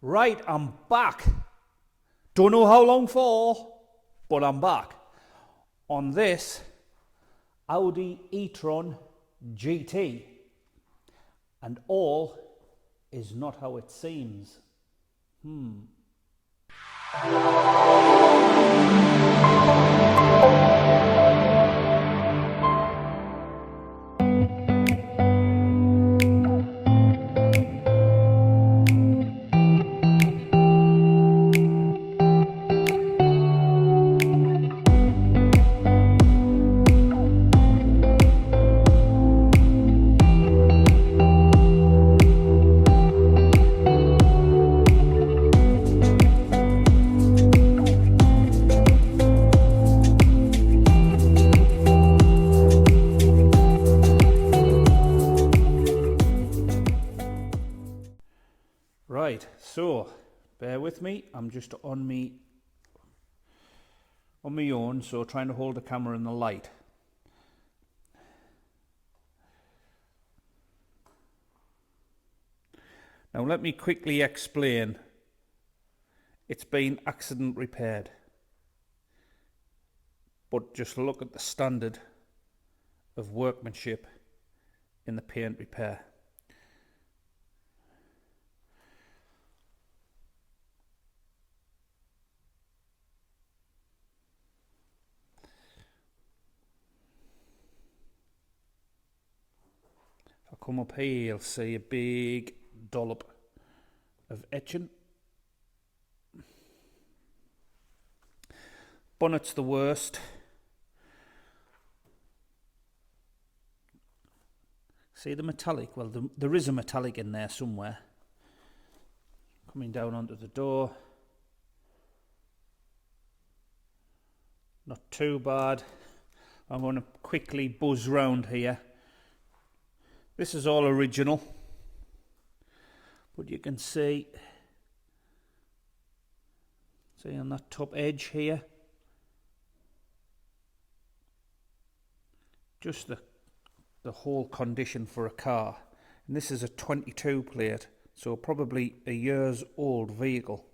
Right, I'm back. Don't know how long for, but I'm back. On this Audi E-Tron GT. And all is not how it seems. Right, so bear with me. I'm just on my own, so trying to hold the camera in the light. Now let me quickly explain. It's been accident repaired, but just look at the standard of workmanship in the paint repair. If I come up here, you'll see a big dollop of etching. Bonnet's the worst. See the metallic? Well, there is a metallic in there somewhere. Coming down onto the door. Not too bad. I'm going to quickly buzz round here. This is all original. But you can see on that top edge here, just the whole condition for a car. And this is a 22 plate, so probably a year's old vehicle.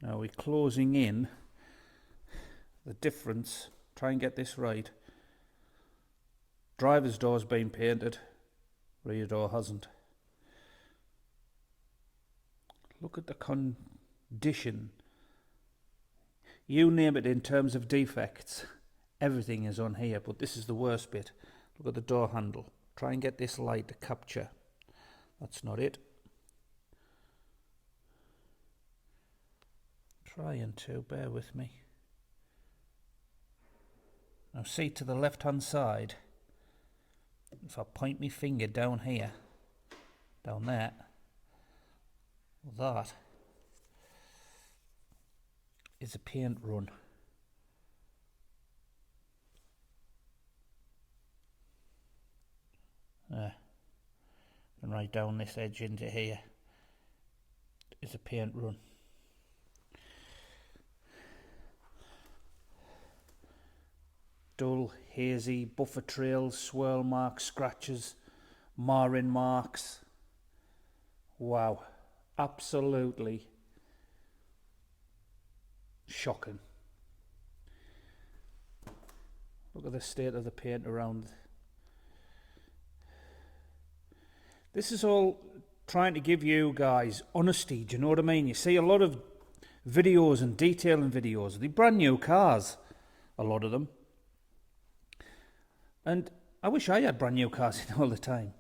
Now we're closing in the difference. Try and get this right. Driver's door's been painted, rear door hasn't. Look at the condition. You name it in terms of defects, everything is on here, but this is the worst bit. Look at the door handle. Try and get this light to capture. That's not it. Trying to, bear with me. Now see to the left hand side, if I point my finger down here, down there, that is a paint run. There. And right down this edge into here is a paint run. Dull, hazy, buffer trails, swirl marks, scratches, marring marks. Wow, absolutely shocking. Look at the state of the paint around. This is all trying to give you guys honesty, do you know what I mean? You see a lot of videos and detailing videos, they're brand new cars, a lot of them. And I wish I had brand new cars in all the time.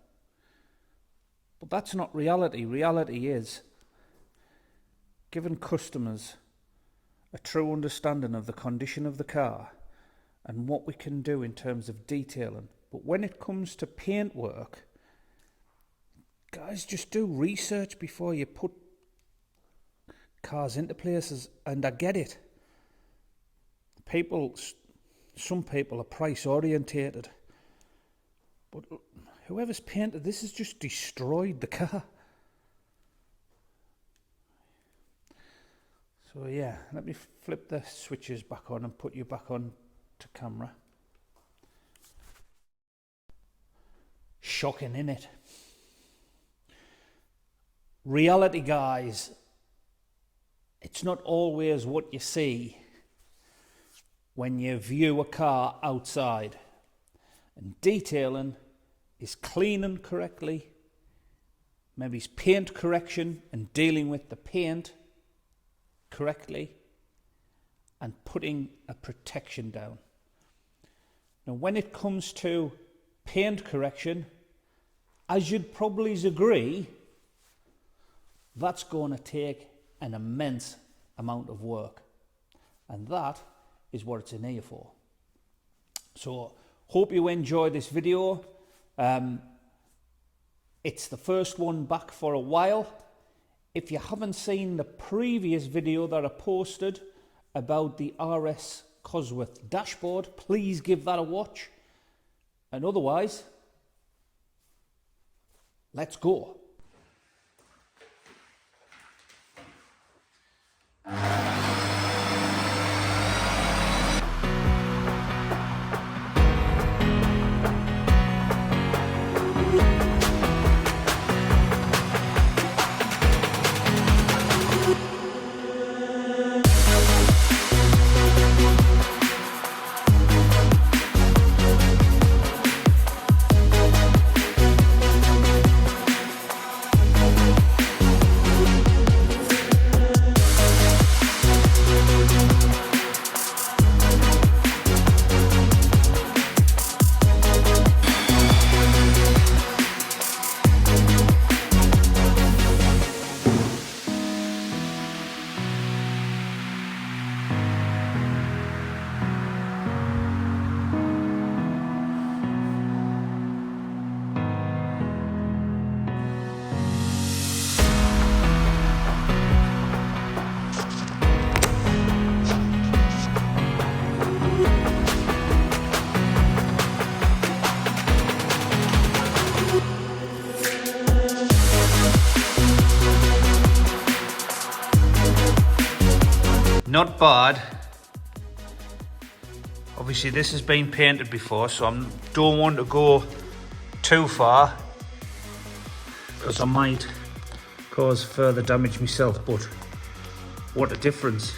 But that's not reality. Reality is giving customers a true understanding of the condition of the car and what we can do in terms of detailing. But when it comes to paintwork, guys, just do research before you put cars into places. And I get it. Some people are price orientated, but whoever's painted this has just destroyed the car. So yeah, let me flip the switches back on and put you back on to camera. Shocking, innit? Reality, guys. It's not always what you see when you view a car outside. And detailing is cleaning correctly, maybe it's paint correction and dealing with the paint correctly, and putting a protection down. Now, when it comes to paint correction, as you'd probably agree, that's going to take an immense amount of work, and that is what it's in here for. So hope you enjoy this video. It's the first one back for a while. If you haven't seen the previous video that I posted about the RS Cosworth dashboard, please give that a watch. And otherwise, let's go. Not bad. Obviously this has been painted before, so I don't want to go too far because I might cause further damage myself, but what a difference.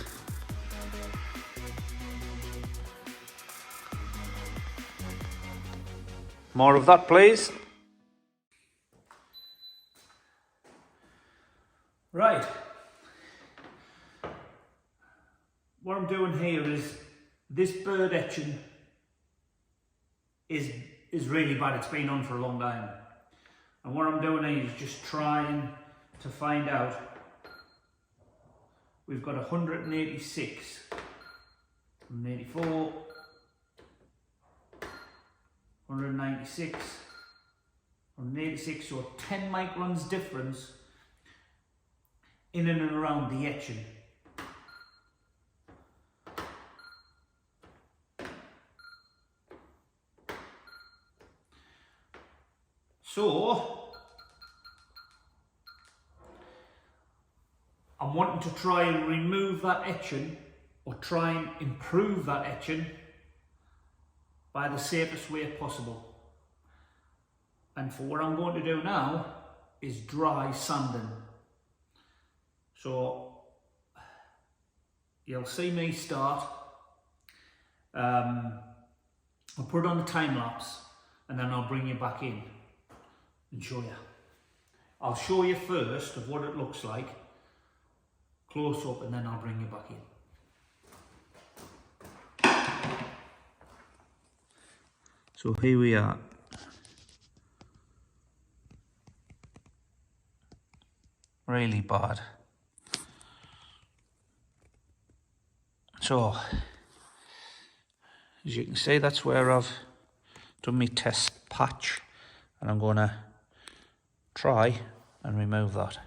More of that, please. Right. What I'm doing here is this bird etching is really bad. It's been on for a long time. And what I'm doing here is just trying to find out. We've got 186, 184, 196, 186, so 10 microns difference in and around the etching. So I'm wanting to try and remove that etching, or try and improve that etching by the safest way possible. And for what I'm going to do now is dry sanding. So you'll see me start. I'll put it on the time lapse and then I'll bring you back in and show you. I'll show you first of what it looks like close up, and then I'll bring you back in. So here we are. Really bad. So as you can see, that's where I've done my test patch, and I'm going to try and remove that.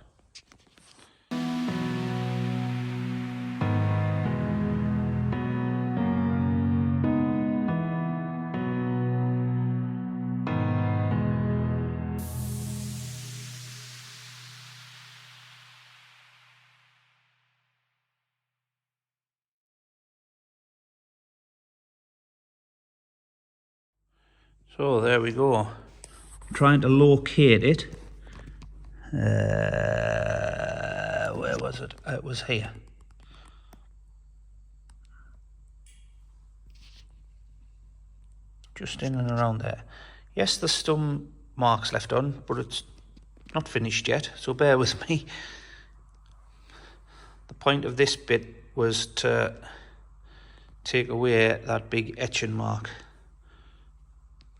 So there we go. I'm trying to locate it. Where was it? It was here. Just in and around there. Yes, there's some marks left on, but it's not finished yet, so bear with me. The point of this bit was to take away that big etching mark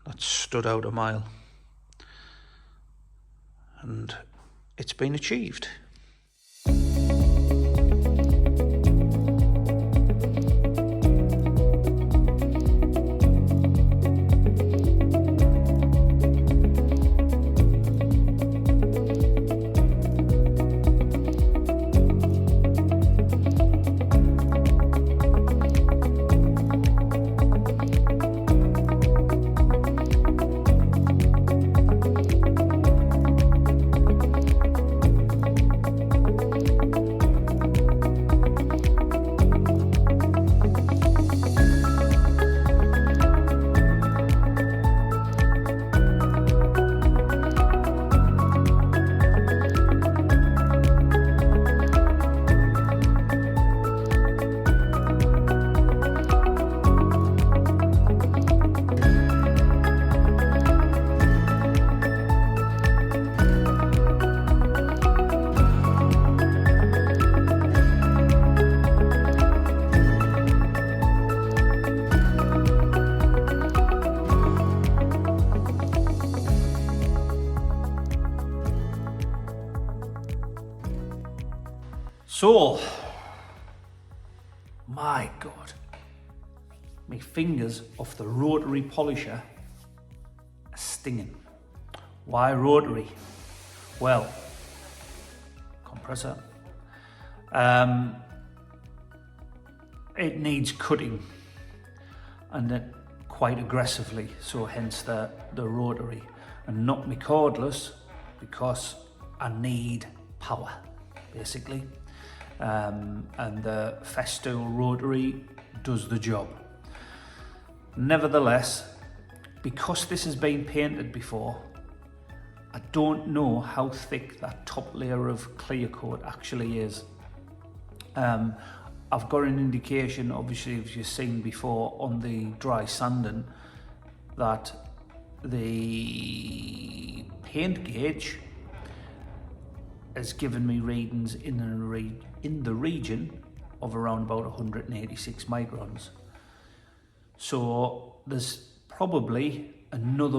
that stood out a mile. And it's been achieved. So, my God, my fingers off the rotary polisher are stinging. Why rotary? Well, compressor. It needs cutting, and quite aggressively, so hence the rotary, and not me cordless, because I need power, basically. And the Festool rotary does the job. Nevertheless, because this has been painted before, I don't know how thick that top layer of clear coat actually is. I've got an indication, obviously, as you've seen before on the dry sanding, that the paint gauge has given me readings in the region of around about 186 microns. So there's probably another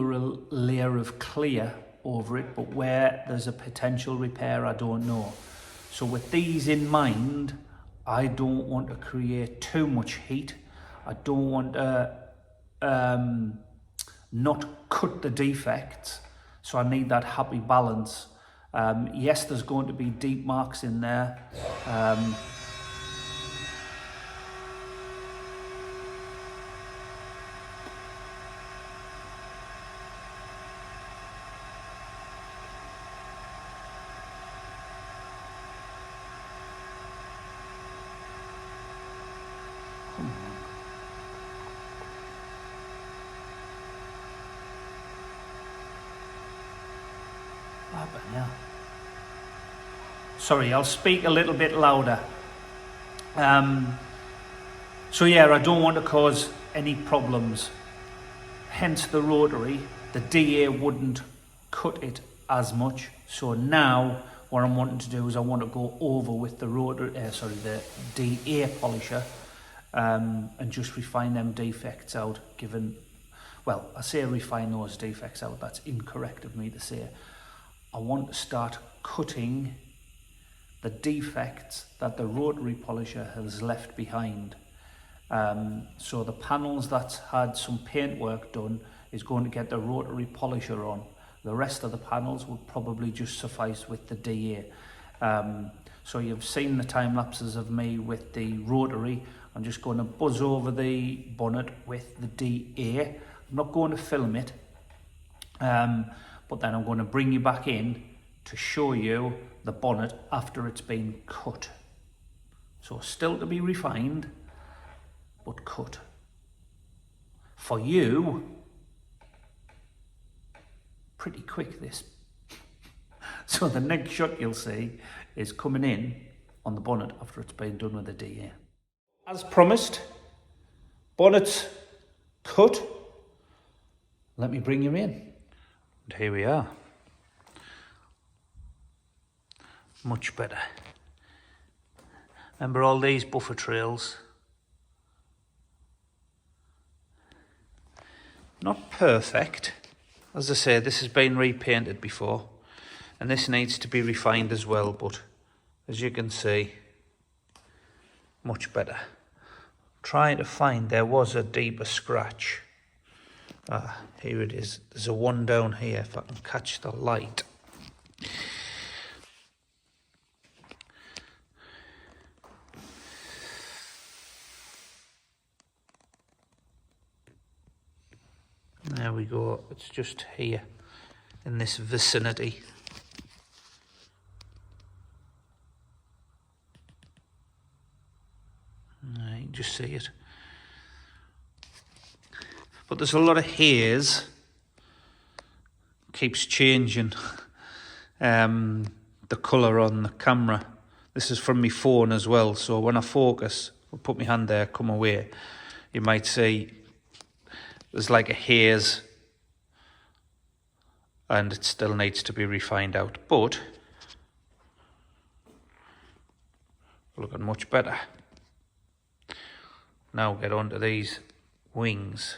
layer of clear over it, but where there's a potential repair, I don't know. So with these in mind, I don't want to create too much heat. I don't want to not cut the defects, so I need that happy balance. Yes, there's going to be deep marks in there. Sorry, I'll speak a little bit louder. So yeah, I don't want to cause any problems. Hence the rotary. The DA wouldn't cut it as much. So now what I'm wanting to do is I want to go over with the the DA polisher, and just refine them defects out. Well, I say refine those defects out. That's incorrect of me to say. I want to start cutting the defects that the rotary polisher has left behind. So the panels that had some paintwork done is going to get the rotary polisher on. The rest of the panels would probably just suffice with the DA. So you've seen the time lapses of me with the rotary. I'm just going to buzz over the bonnet with the DA. I'm not going to film it, but then I'm going to bring you back in to show you the bonnet after it's been cut. So still to be refined, but cut. For you, pretty quick, this. So the next shot you'll see is coming in on the bonnet after it's been done with the DA. As promised, bonnet's cut. Let me bring you in. And here we are. Much better. Remember all these buffer trails? Not perfect. As I say, this has been repainted before, and this needs to be refined as well, but as you can see, much better. Trying to find, there was a deeper scratch. Here it is. There's a one down here, if I can catch the light. There we go, it's just here in this vicinity. You can just see it. But there's a lot of haze. Keeps changing the colour on the camera. This is from my phone as well, so when I focus, I'll put my hand there, come away, you might see there's like a haze, and it still needs to be refined out, but looking much better. Now get on to these wings.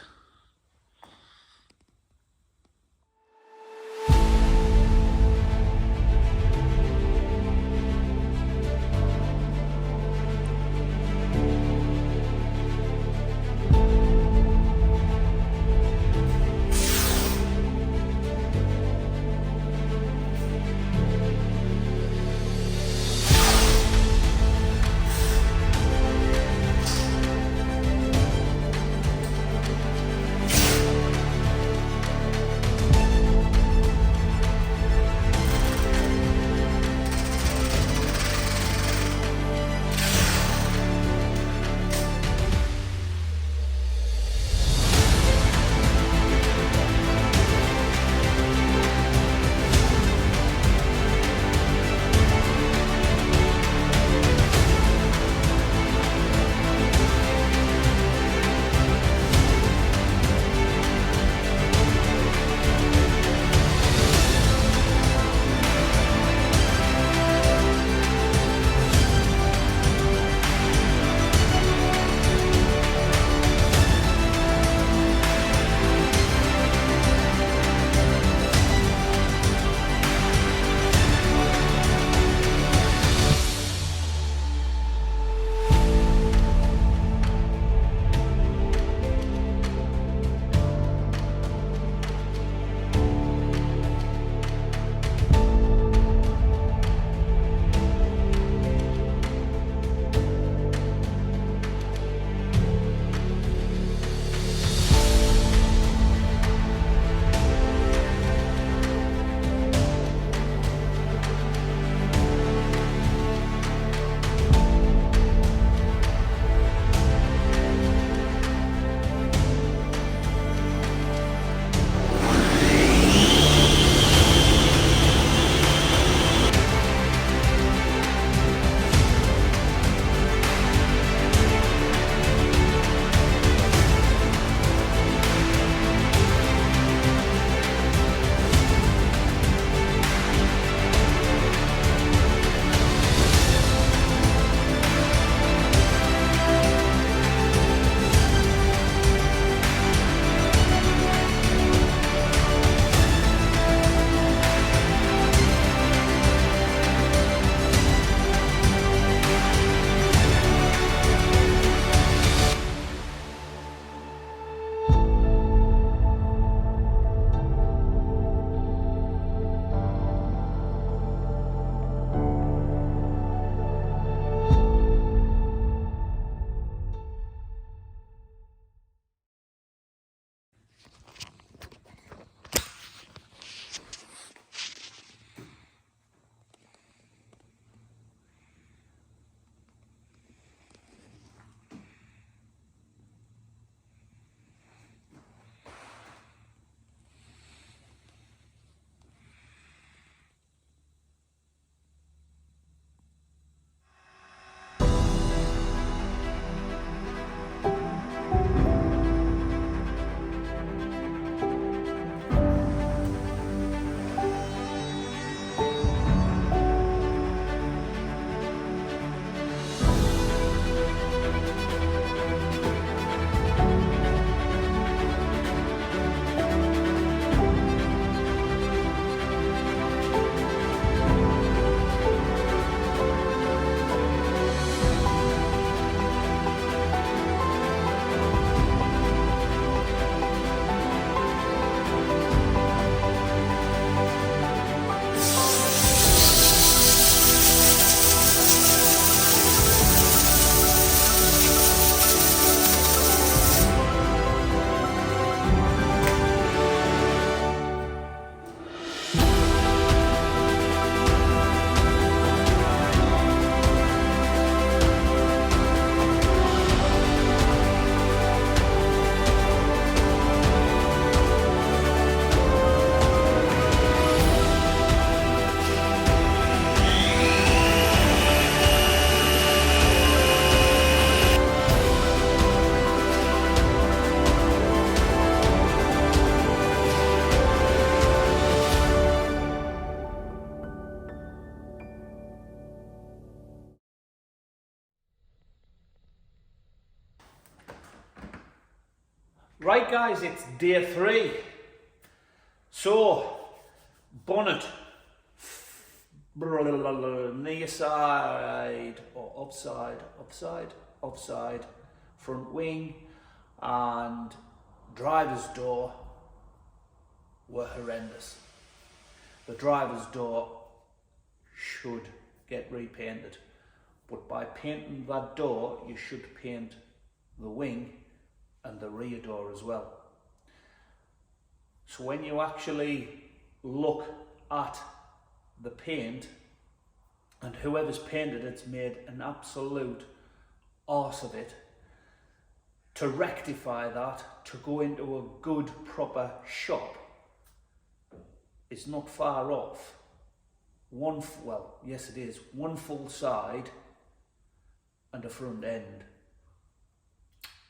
Right guys, it's day 3. So, bonnet, near side or upside, front wing and driver's door were horrendous. The driver's door should get repainted, but by painting that door you should paint the wing and the rear door as well. So when you actually look at the paint, and whoever's painted it's made an absolute arse of it, to rectify that, to go into a good proper shop is not far off. Well, yes it is, one full side and a front end.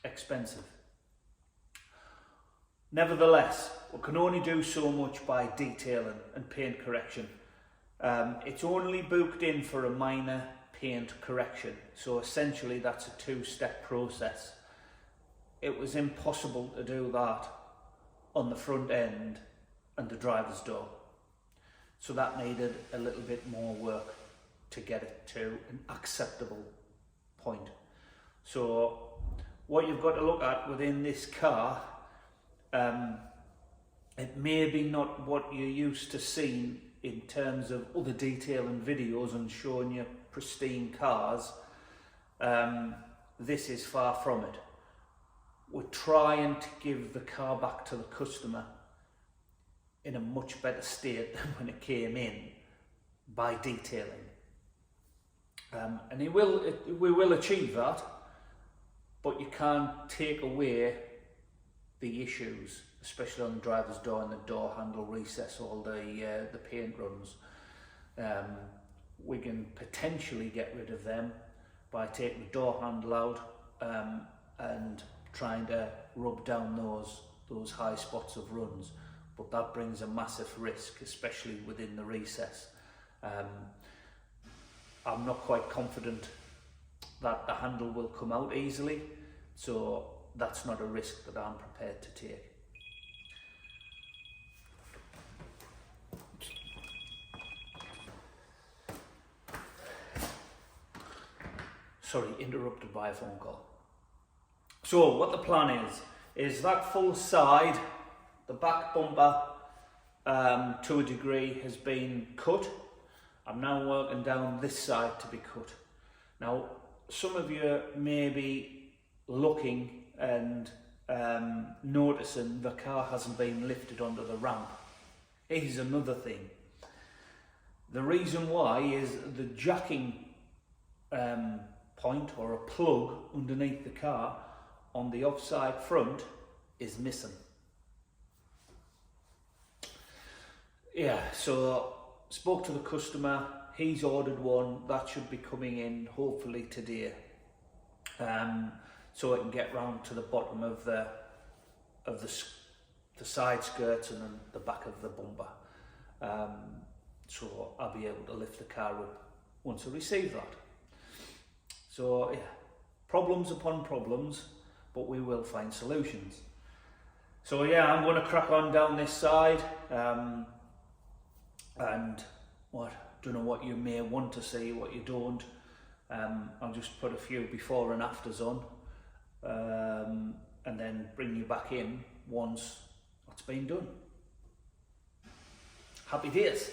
Expensive. Nevertheless, we can only do so much by detailing and paint correction. It's only booked in for a minor paint correction, so essentially that's a 2-step process. It was impossible to do that on the front end and the driver's door, so that needed a little bit more work to get it to an acceptable point. So what you've got to look at within this car, it may be not what you're used to seeing in terms of other detailing videos and showing you pristine cars. This is far from it. We're trying to give the car back to the customer in a much better state than when it came in by detailing. And we will achieve that, but you can't take away the issues, especially on the driver's door and the door handle recess, all the paint runs. We can potentially get rid of them by taking the door handle out and trying to rub down those high spots of runs, but that brings a massive risk, especially within the recess. I'm not quite confident that the handle will come out easily, so that's not a risk that I'm prepared to take. Sorry, interrupted by a phone call. So what the plan is that full side, the back bumper to a degree has been cut. I'm now working down this side to be cut. Now, some of you may be looking and noticing the car hasn't been lifted onto the ramp. Here's another thing. The reason why is the jacking point or a plug underneath the car on the offside front is missing. Yeah, so spoke to the customer, he's ordered one, that should be coming in hopefully today, so it can get round to the bottom of the side skirts and then the back of the bumper, so I'll be able to lift the car up once I receive that. So yeah, problems upon problems, but we will find solutions. So yeah, I'm going to crack on down this side, and don't know what you may want to see, what you don't. I'll just put a few before and afters on, and then bring you back in once that's been done. Happy days.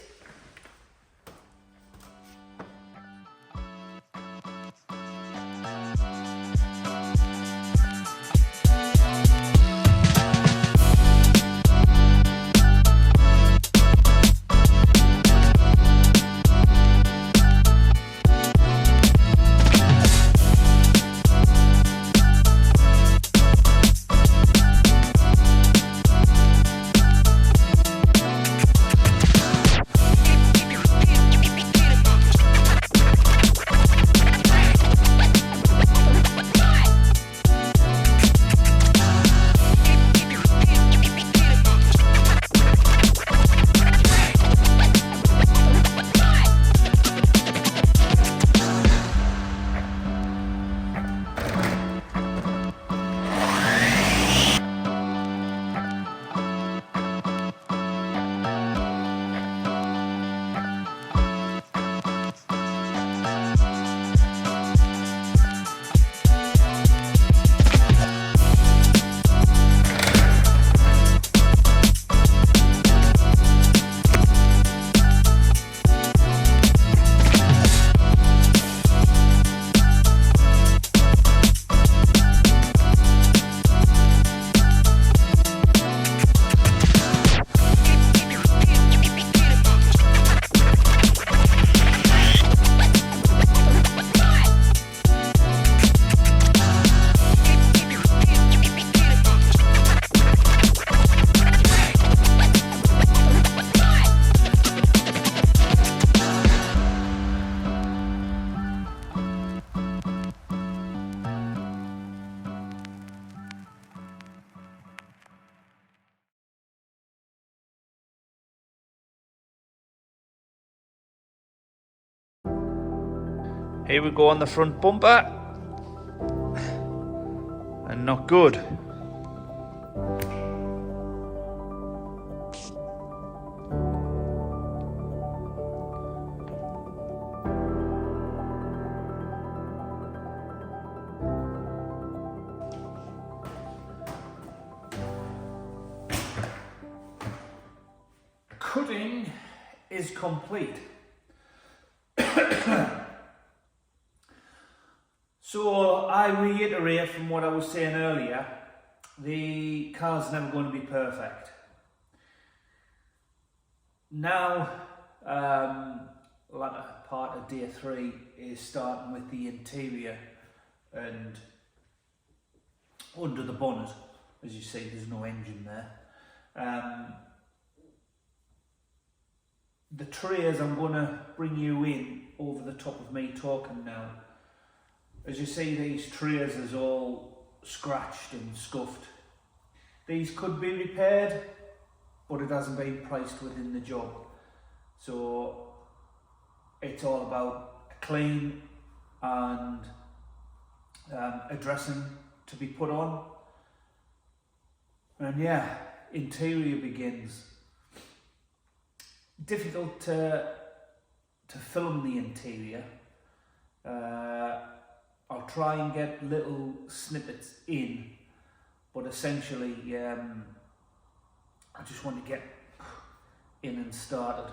Here we go on the front bumper, and not good. Cutting is complete. So I reiterate from what I was saying earlier, the car's never going to be perfect. Now, latter part of day 3 is starting with the interior, and under the bonnet, as you see, there's no engine there. The trays, I'm going to bring you in over the top of me talking now. As you see, these trays is all scratched and scuffed. These could be repaired, but it hasn't been priced within the job. So it's all about a clean and a dressing to be put on. And yeah, interior begins. Difficult to film the interior. I'll try and get little snippets in, but essentially I just want to get in and started.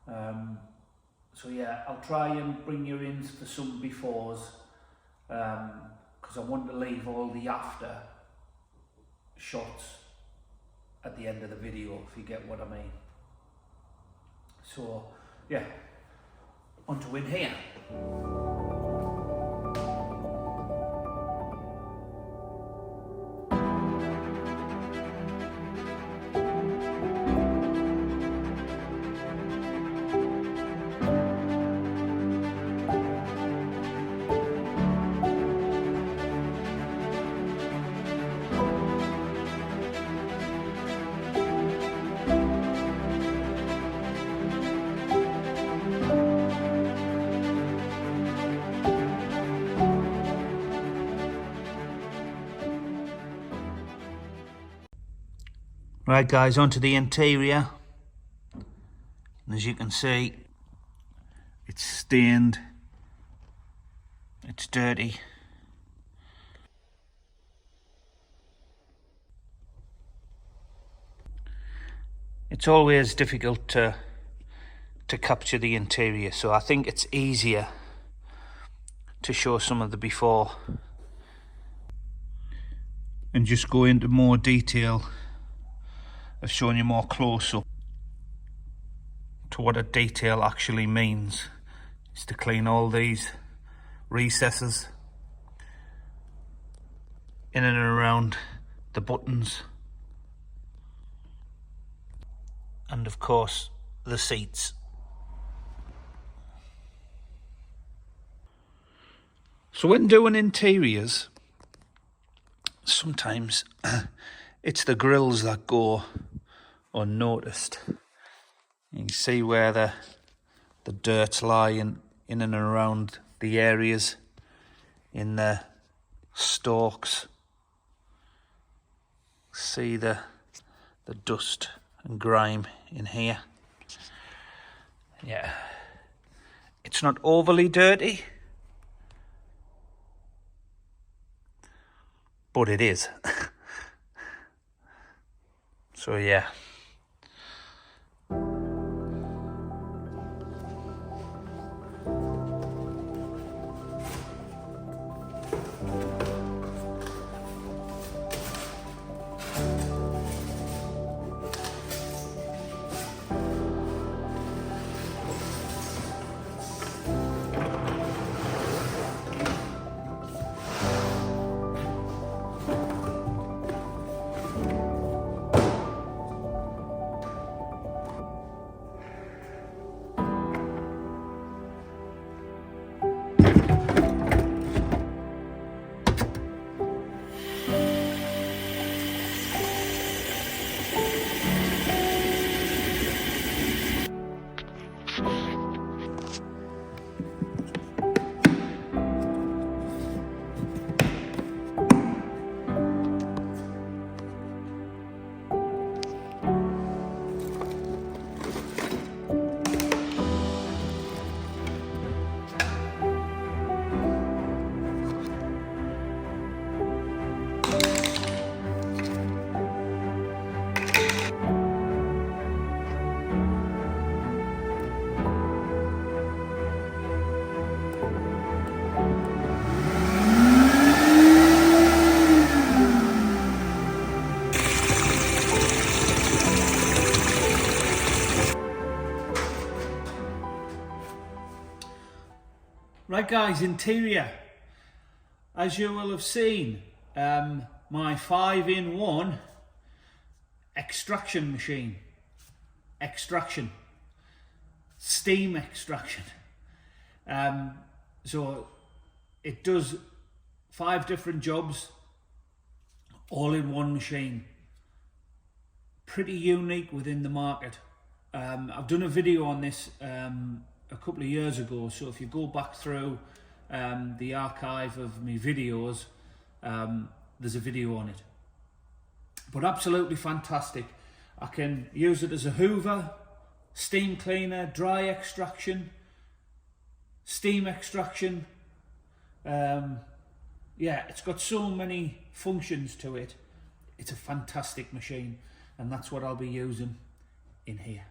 So yeah, I'll try and bring you in for some befores, because I want to leave all the after shots at the end of the video, if you get what I mean. So yeah, on to in here. Right guys, onto the interior. And as you can see, it's stained, it's dirty. It's always difficult to capture the interior, so I think it's easier to show some of the before and just go into more detail of showing you more close-up to what a detail actually means. Is to clean all these recesses in and around the buttons, and of course the seats. So when doing interiors, sometimes it's the grills that go unnoticed. You can see where the dirt's lying in and around the areas in the stalks. See the dust and grime in here. Yeah, it's not overly dirty, but it is. So yeah. Right guys, interior. As you will have seen, my 5-in-1 extraction machine. Steam extraction. So it does 5 different jobs all in one machine. Pretty unique within the market. I've done a video on this a couple of years ago, so if you go back through the archive of my videos, there's a video on it. But absolutely fantastic. I can use it as a hoover, steam cleaner, dry extraction, steam extraction. Yeah, it's got so many functions to it. It's a fantastic machine, and that's what I'll be using in here.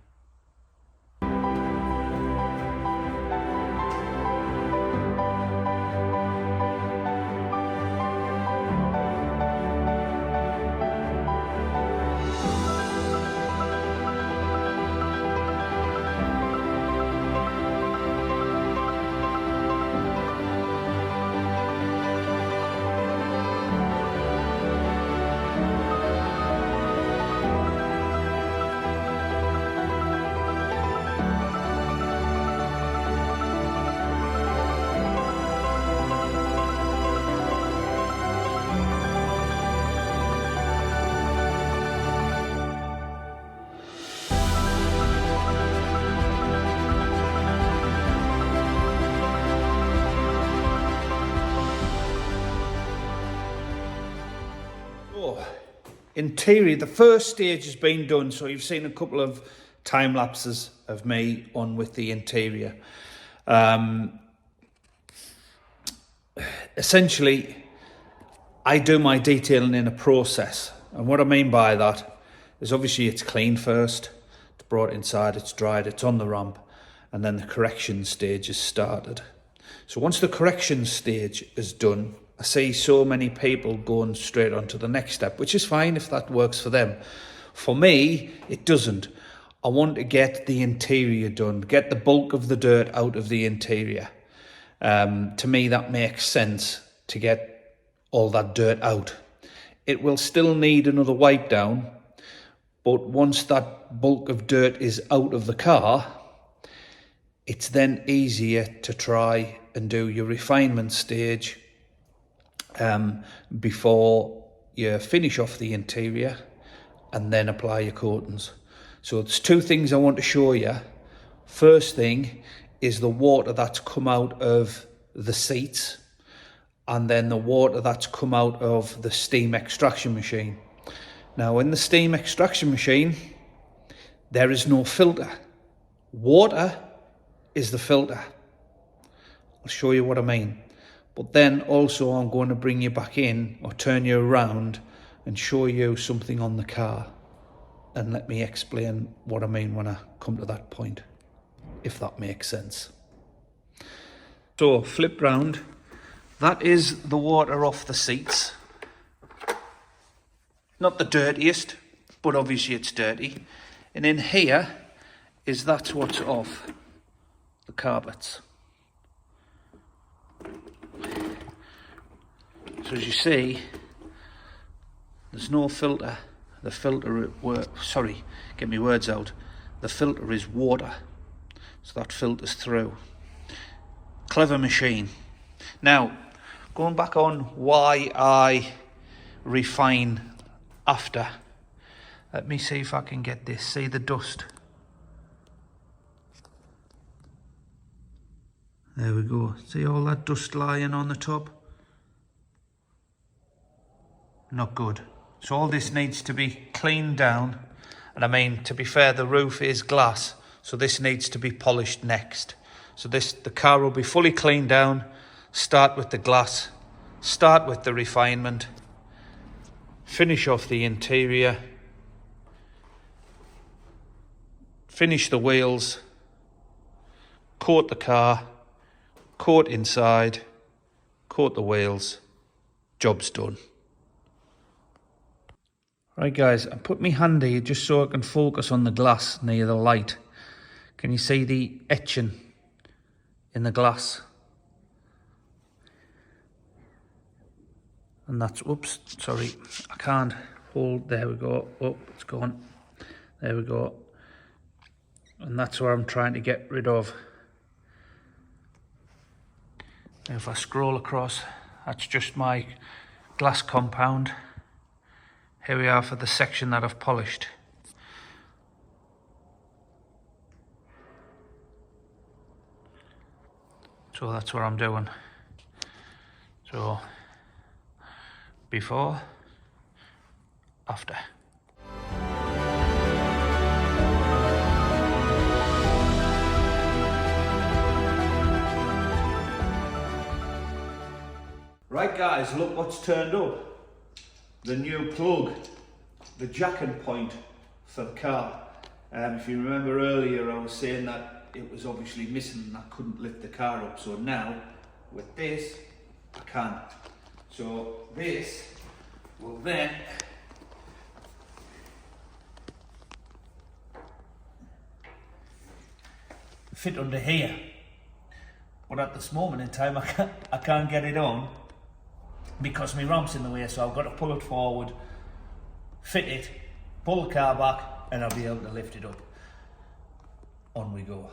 Interior, the first stage has been done, so you've seen a couple of time lapses of me on with the interior. Essentially, I do my detailing in a process, and what I mean by that is obviously it's cleaned first, it's brought inside, it's dried, it's on the ramp, and then the correction stage is started. So once the correction stage is done, I see so many people going straight on to the next step, which is fine if that works for them. For me, it doesn't. I want to get the interior done, get the bulk of the dirt out of the interior. To me, that makes sense, to get all that dirt out. It will still need another wipe down, but once that bulk of dirt is out of the car, it's then easier to try and do your refinement stage before you finish off the interior and then apply your coatings. So there's 2 things I want to show you. First thing is the water that's come out of the seats, and then the water that's come out of the steam extraction machine. Now in the steam extraction machine, there is no filter. Water is the filter. I'll show you what I mean. But then also I'm going to bring you back in, or turn you around and show you something on the car. And let me explain what I mean when I come to that point, if that makes sense. So flip round. That is the water off the seats. Not the dirtiest, but obviously it's dirty. And in here that's what's off the carpets. So as you see, there's no filter. The filter, sorry, get me words out. The filter is water, so that filters through. Clever machine. Now, going back on why I refine after. Let me see if I can get this. See the dust? There we go. See all that dust lying on the top? Not good. So all this needs to be cleaned down. And I mean, to be fair, the roof is glass, so this needs to be polished next. So the car will be fully cleaned down. Start with the glass, start with the refinement, finish off the interior, finish the wheels, coat the car, coat inside, coat the wheels, job's done. Right guys, I put my hand here just so I can focus on the glass near the light. Can you see the etching in the glass? And that's, oops, sorry, I can't hold, there we go, oh, it's gone, there we go. And that's what I'm trying to get rid of. Now if I scroll across, that's just my glass compound. Here we are for the section that I've polished. So that's what I'm doing. So before, after. Right guys, look what's turned up. The new plug, the jacking point for the car. If you remember earlier, I was saying that it was obviously missing and I couldn't lift the car up. So now, with this, I can. So this will then fit under here. But at this moment in time, I can't get it on because my ramp's in the way, so I've got to pull it forward, fit it, pull the car back, and I'll be able to lift it up. On we go.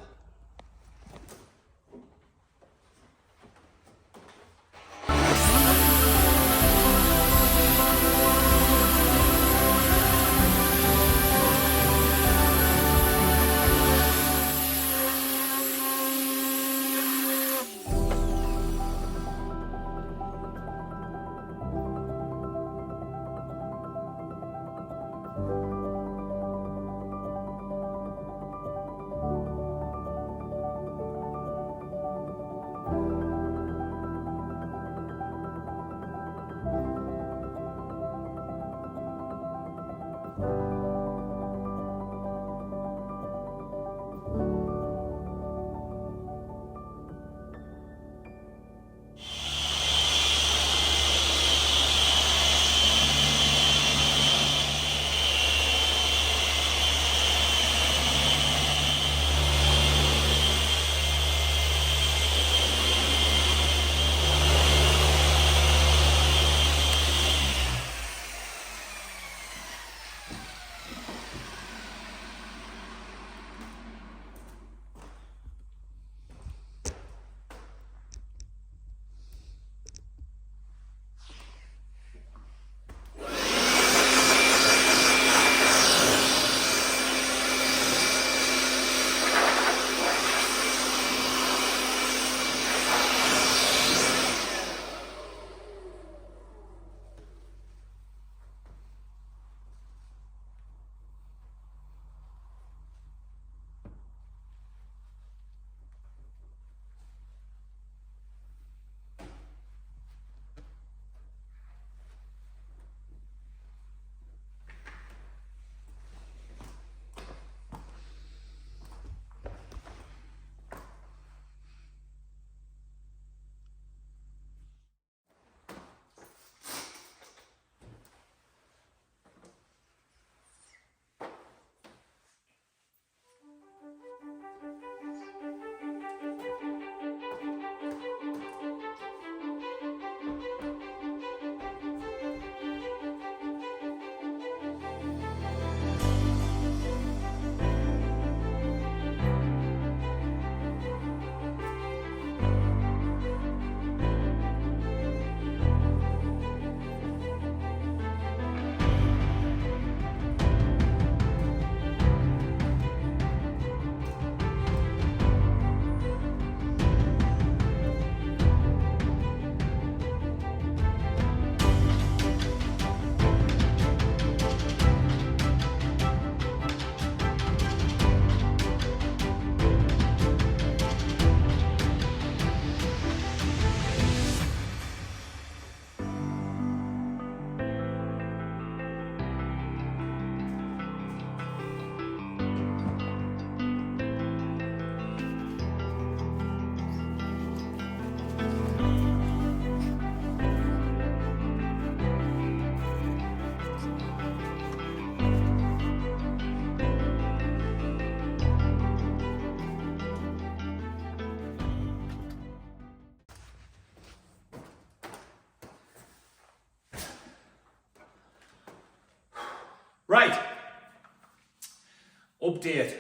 update.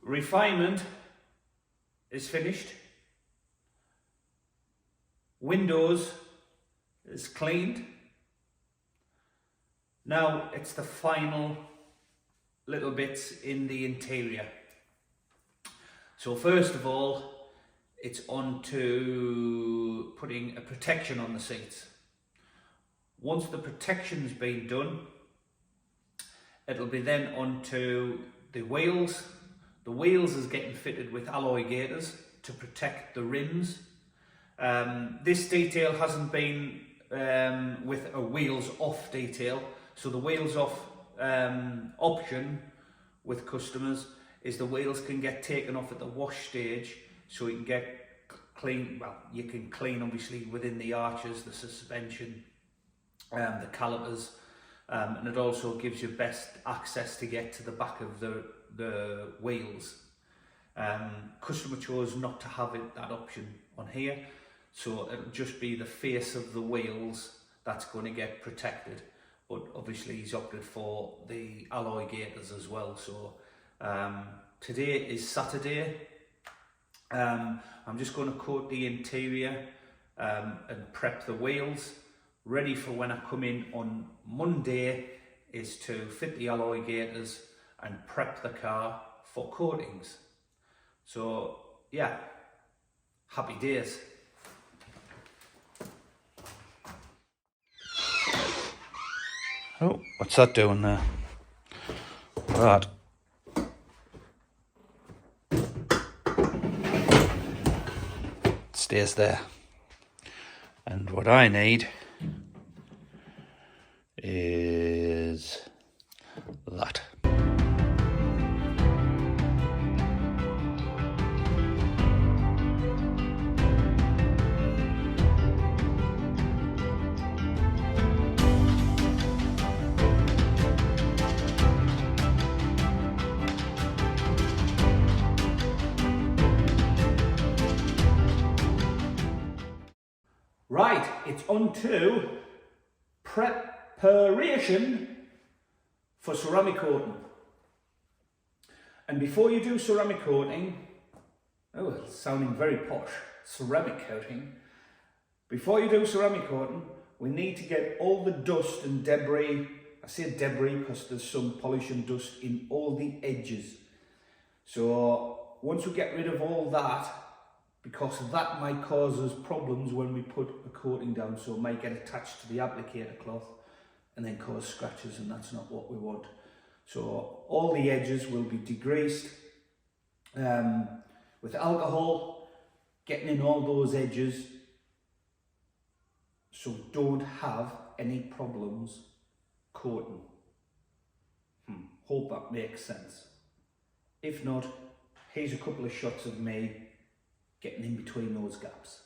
Refinement is finished. Windows is cleaned. Now it's the final little bits in the interior. So first of all, it's on to putting a protection on the seats. Once the protection's been done, it'll be then onto the wheels. The wheels is getting fitted with alloy gaiters to protect the rims. This detail hasn't been with a wheels off detail. So the wheels off option with customers is the wheels can get taken off at the wash stage, so you can get clean. Well, you can clean obviously within the arches, the suspension, the calipers, and it also gives you best access to get to the back of the wheels. Customer chose not to have that option on here, so it'll just be the face of the wheels that's going to get protected. But obviously he's opted for the alloy gaiters as well. So today is Saturday. I'm just going to coat the interior and prep the wheels. Ready for when I come in on Monday is to fit the alloy gaiters and prep the car for coatings. So yeah, happy days. Oh, what's that doing there? Right. It stays there. And what I need is that. Right, it's on to preparation for ceramic coating. And before you do ceramic coating, oh, it's sounding very posh, ceramic coating. Before you do ceramic coating, we need to get all the dust and debris. I say debris because there's some polish and dust in all the edges. So once we get rid of all that, because that might cause us problems when we put a coating down, so it might get attached to the applicator cloth and then cause scratches, and that's not what we want. So all the edges will be degreased with alcohol, getting in all those edges, so don't have any problems coating. Hope that makes sense. If not, here's a couple of shots of me getting in between those gaps.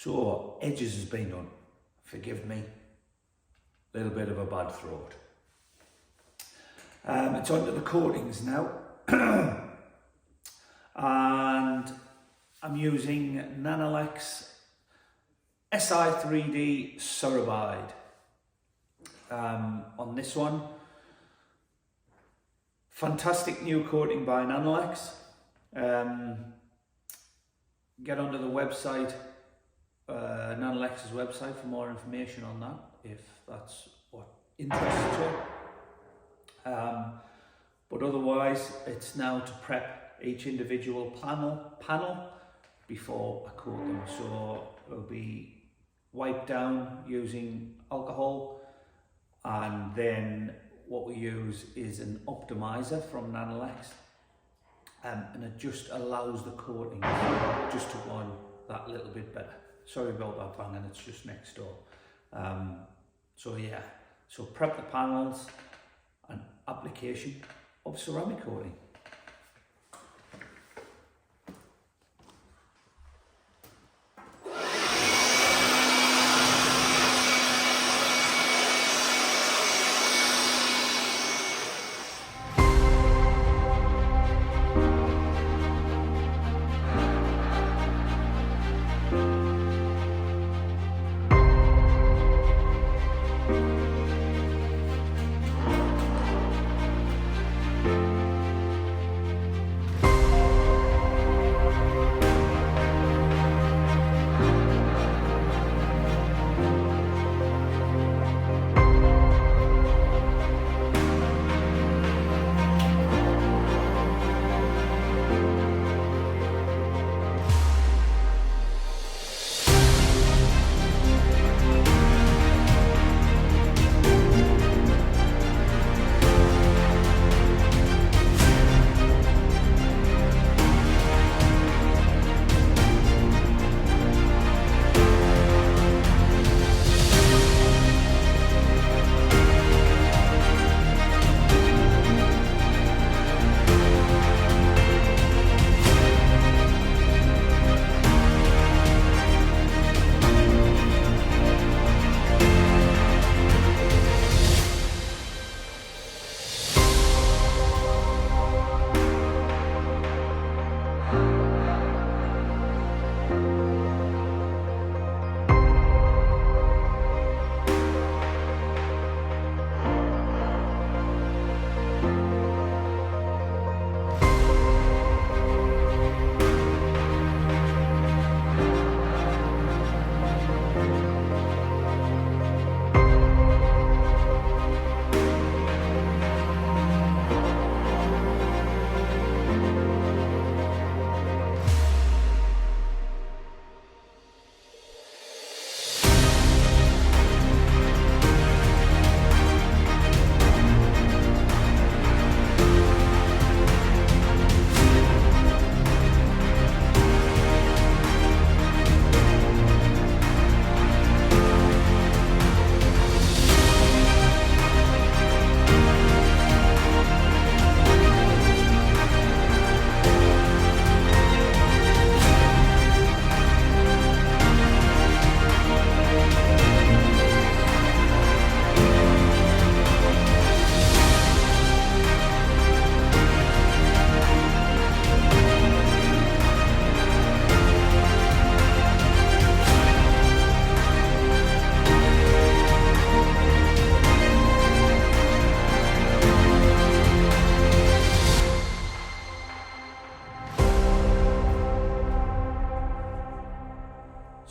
So edges has been done, forgive me, a little bit of a bad throat. It's onto the coatings now. And I'm using Nanolex Si3D Cerbide on this one. Fantastic new coating by Nanolex. Get onto the website, Nanolex's website, for more information on that, if that's what interests you. But otherwise, it's now to prep each individual panel before I coat them. So it'll be wiped down using alcohol, and then what we use is an optimizer from Nanolex, and it just allows the coating just to go on that little bit better. Sorry about that banging, it's just next door. So yeah, so prep the panels and application of ceramic coating.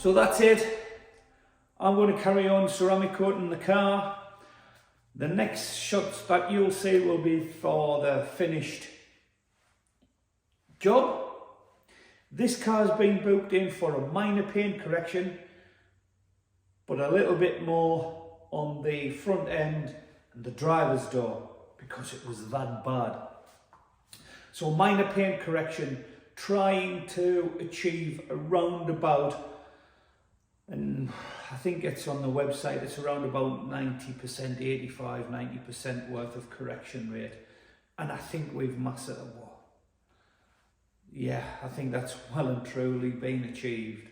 So that's it. I'm going to carry on ceramic coating the car. The next shots that you'll see will be for the finished job. This car's been booked in for a minor paint correction, but a little bit more on the front end and the driver's door because it was that bad. So minor paint correction, trying to achieve around about, and I think it's on the website, it's around about 90%, 85, 90% worth of correction rate. And I think we've mastered it. Yeah, I think that's well and truly been achieved.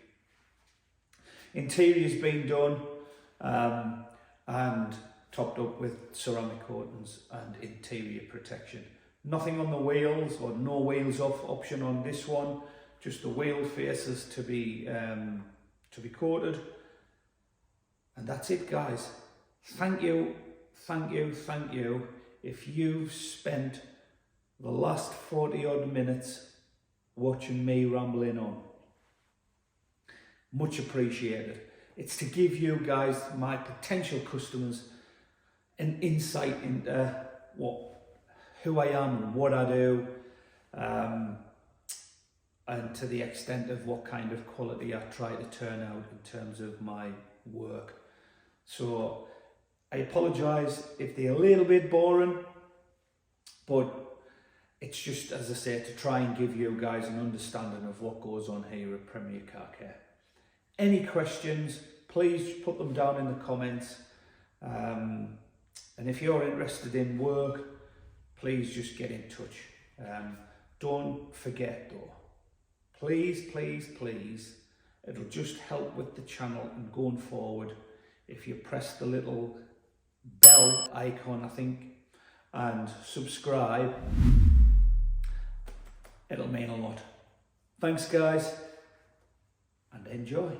Interior's been done and topped up with ceramic coatings and interior protection. Nothing on the wheels, or no wheels off option on this one. Just the wheel faces to be coated. And that's it, guys. Thank you, thank you, thank you. If you've spent the last 40 odd minutes watching me rambling on, much appreciated. It's to give you guys, my potential customers, an insight into who I am and what I do, and to the extent of what kind of quality I try to turn out in terms of my work. So I apologise if they're a little bit boring, but it's just, as I say, to try and give you guys an understanding of what goes on here at Premier Car Care. Any questions, please put them down in the comments. And if you're interested in work, please just get in touch. Don't forget though, please, please, please, it'll just help with the channel and going forward if you press the little bell icon, I think, and subscribe. It'll mean a lot. Thanks guys, and enjoy.